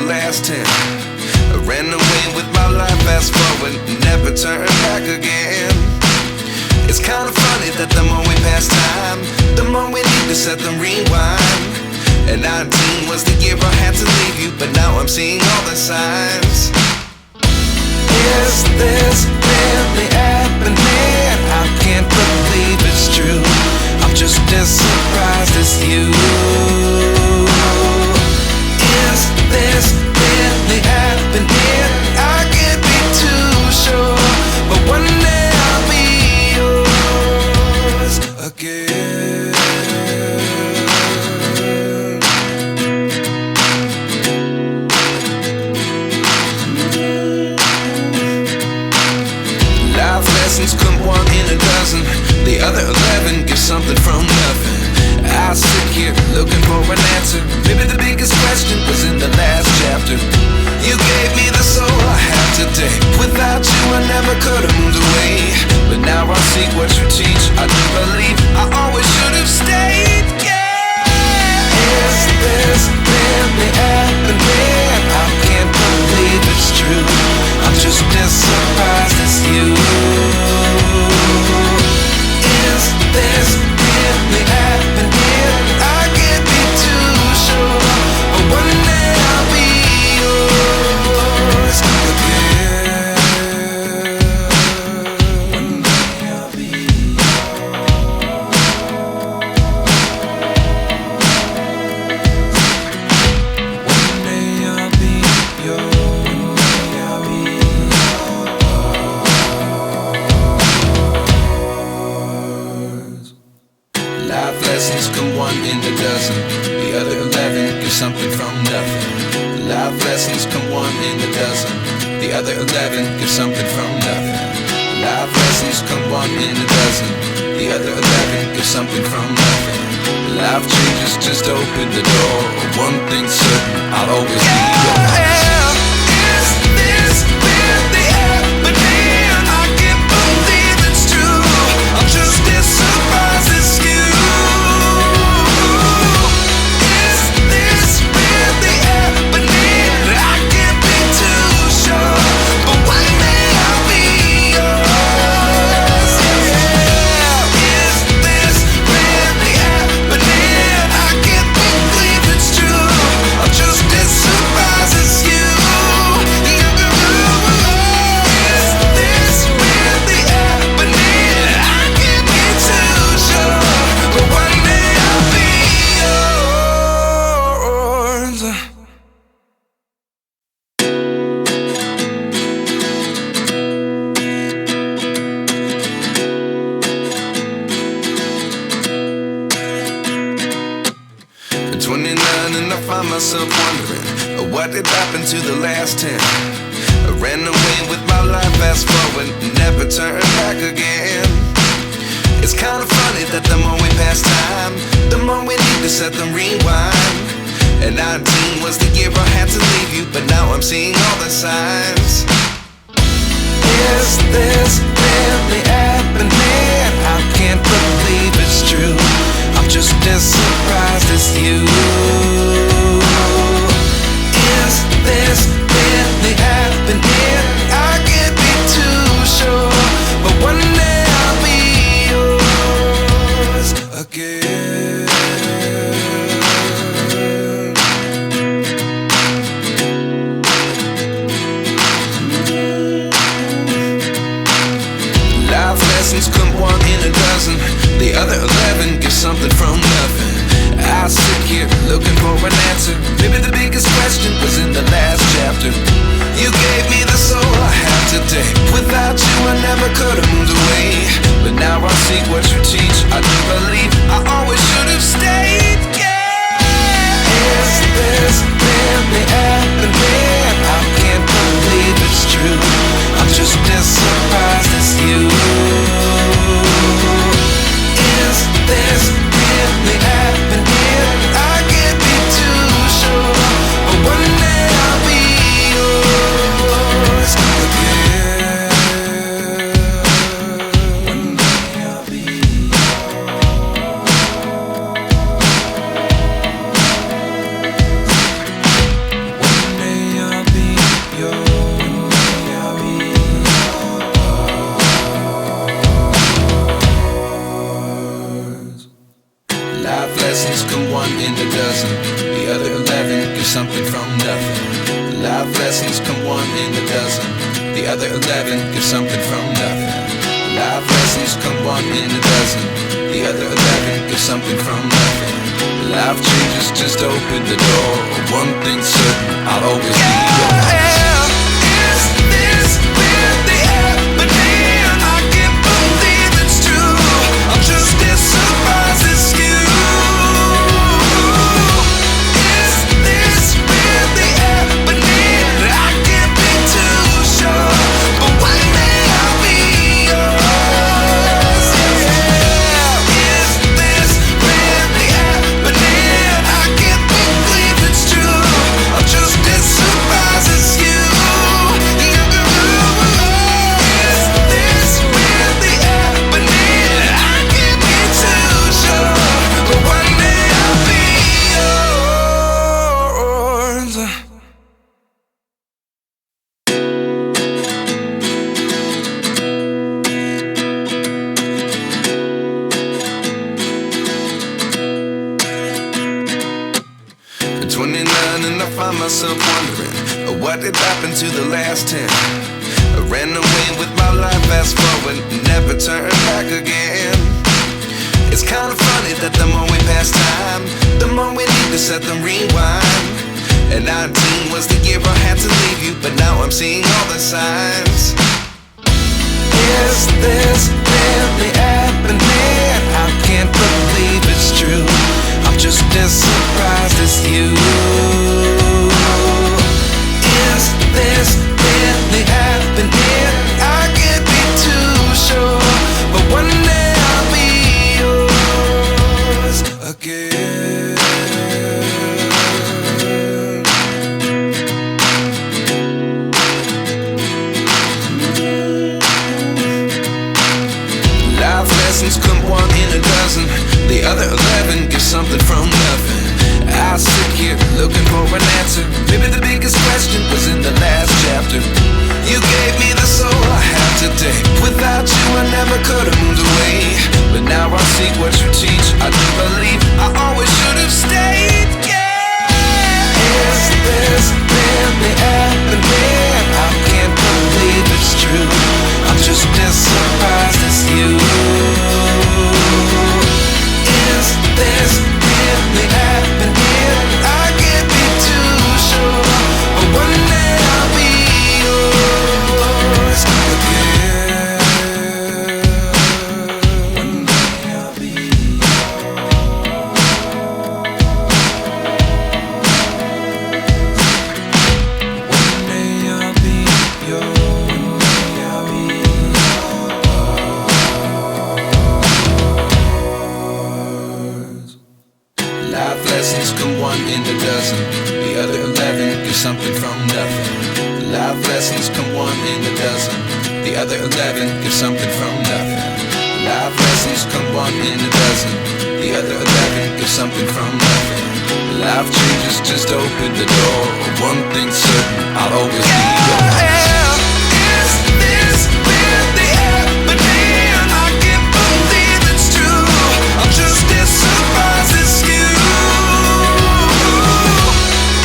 the last 10. I ran away with my life, fast forward, never turn back again. It's kinda funny that the more we pass time, the more we need to set the rewind. And 19 was the year I had to leave you, but now I'm seeing all the signs. Is this really happening? I can't believe it's true. I'm just as surprised as you. Is this really happening? I can't be too sure, but one day I'll be yours again. Life lessons come one in a dozen. The other 11 give something from nothing. I sit here looking for an answer. Maybe the biggest question was in the last chapter. You gave me the soul I have today. Without you I never could have moved away. But now I see what you teach. I do believe I always should have stayed. Yeah. Is this really happening? I can't believe it's true. I'm just as surprised as you. Is this really happening? I can't be too sure, but one day I'll be yours again. One day I'll be yours. One day I'll be yours. One day I'll be yours. Life lessons come one in a dozen. The other 11 give something from nothing. Life lessons come one in a dozen. The other 11 give something from nothing. Life lessons come one in a dozen. The other 11 give something from nothing. Life changes, just open the door. One thing's certain, I'll always be yours. Is this really happening? I can't believe it's true. I'm just as surprised as you. And I find myself wondering, what did happen to the last 10? I ran away with my life, fast forward, never turn back again. It's kinda funny that the more we pass time, the more we need to set the rewind. And 19 was the year I had to leave you, but now I'm seeing all the signs. Is this really happening? I can't believe it's true. I'm just as surprised as you. Is this really happening? I can't be too sure, but one day I'll be yours again. Life lessons come one in a dozen. The other 11 give something from nothing. Life lessons come one in a dozen. The other 11 give something from nothing. Life changes just open the door. One thing's certain, I'll always be yours. Is this really happening? I can't believe it's true. I'm just as surprised as you. Is this really happening? I can't be too sure, but one day I'll be yours. Is this really happening? I can't believe it's true. I'm just as surprised as you. Is this really happening? I can't be too sure, but one day I'll be yours. At 29 and I find myself wondering, what did happen to the last 10? I ran away with my life, fast forward, never turn back again. It's kind of funny that the more we pass time, the more we need to set them rewind. And 19 was the year I had to leave you, but now I'm seeing all the signs. Is this really happening? I can't believe it's true. I'm just as surprised as you. Is this really happening? I can't be too sure, but one day I'll be yours again. Life lessons come one in a dozen. The other 11 give something from nothing. I sit here looking for an answer. Maybe the biggest question was in the last chapter. You gave me the soul I have today. Without you I never could have moved away. But now I see what you teach. I do believe I always should have stayed. Yeah. Is this really happening? I can't believe it's true. I'm just as surprised as you. Is this really happening? I can't be too sure, but one day I'll be yours again. One day I'll be One day I'll be yours. One day I'll be yours. Life lessons come one in a dozen. The other 11 give something from nothing. Life lessons come one in a dozen. The other 11 give something from nothing. Life lessons come one in a dozen. The other 11 give something from nothing. Life changes just open the door. One thing's certain, I'll always be yours. Is this really happening? I can't believe it's true. I'm just as surprised as you.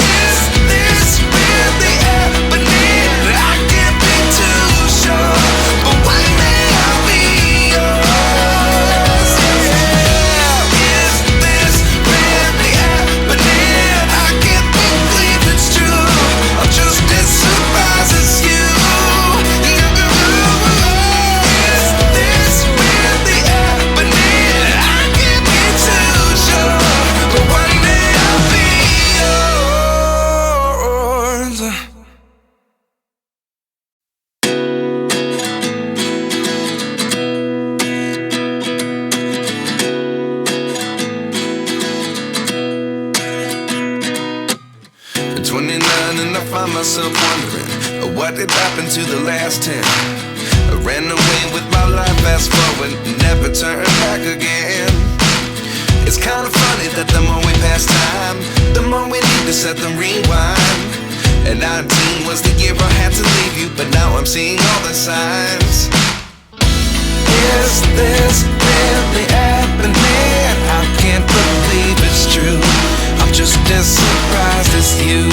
Is this really happening? I can't be too sure, but one day I'll be yours. Is this really happening? I can't believe it's true. I'm just as surprised as you. Is this really happening? I can't be too sure, but one day I'll be yours. 29 and I find myself wondering, what did happen to the last 10? I ran away with my life, fast forward, never turn back again. It's kind of funny that the more we pass time, the more we need to set them rewind. And 19 was the year I had to leave you, but now I'm seeing all the signs. Is this really happening? I can't believe it's true. I'm just as surprised as you.